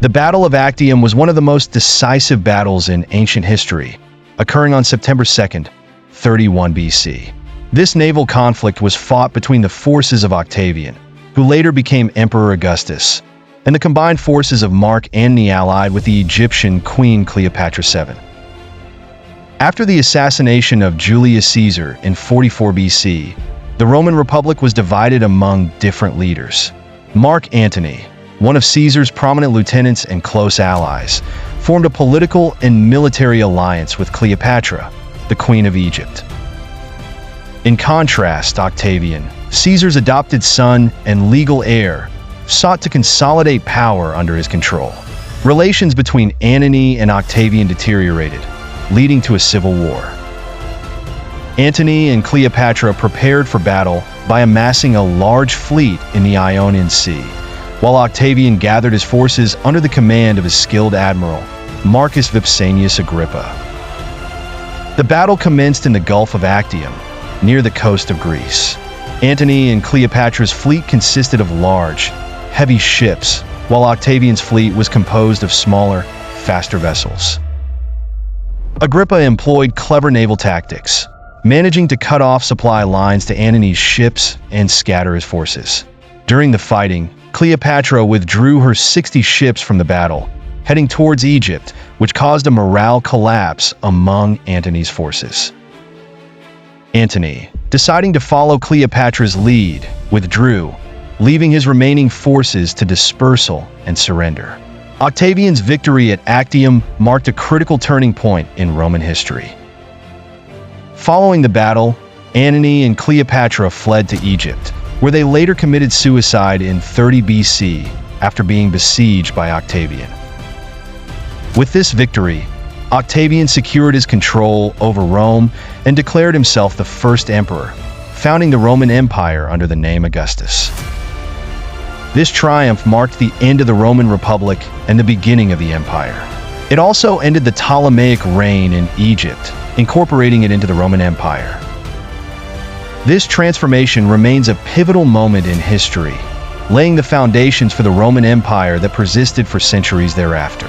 The Battle of Actium was one of the most decisive battles in ancient history, occurring on September 2nd, 31 BC. This naval conflict was fought between the forces of Octavian, who later became Emperor Augustus, and the combined forces of Mark Antony allied with the Egyptian Queen Cleopatra VII. After the assassination of Julius Caesar in 44 BC, the Roman Republic was divided among different leaders. Mark Antony, one of Caesar's prominent lieutenants and close allies, formed a political and military alliance with Cleopatra, the Queen of Egypt. In contrast, Octavian, Caesar's adopted son and legal heir, sought to consolidate power under his control. Relations between Antony and Octavian deteriorated, leading to a civil war. Antony and Cleopatra prepared for battle by amassing a large fleet in the Ionian Sea, while Octavian gathered his forces under the command of his skilled admiral, Marcus Vipsanius Agrippa. The battle commenced in the Gulf of Actium, near the coast of Greece. Antony and Cleopatra's fleet consisted of large, heavy ships, while Octavian's fleet was composed of smaller, faster vessels. Agrippa employed clever naval tactics, managing to cut off supply lines to Antony's ships and scatter his forces. During the fighting, Cleopatra withdrew her 60 ships from the battle, heading towards Egypt, which caused a morale collapse among Antony's forces. Antony, deciding to follow Cleopatra's lead, withdrew, leaving his remaining forces to dispersal and surrender. Octavian's victory at Actium marked a critical turning point in Roman history. Following the battle, Antony and Cleopatra fled to Egypt, where they later committed suicide in 30 BC after being besieged by Octavian. With this victory, Octavian secured his control over Rome and declared himself the first emperor, founding the Roman Empire under the name Augustus. This triumph marked the end of the Roman Republic and the beginning of the empire. It also ended the Ptolemaic reign in Egypt, incorporating it into the Roman Empire. This transformation remains a pivotal moment in history, laying the foundations for the Roman Empire that persisted for centuries thereafter.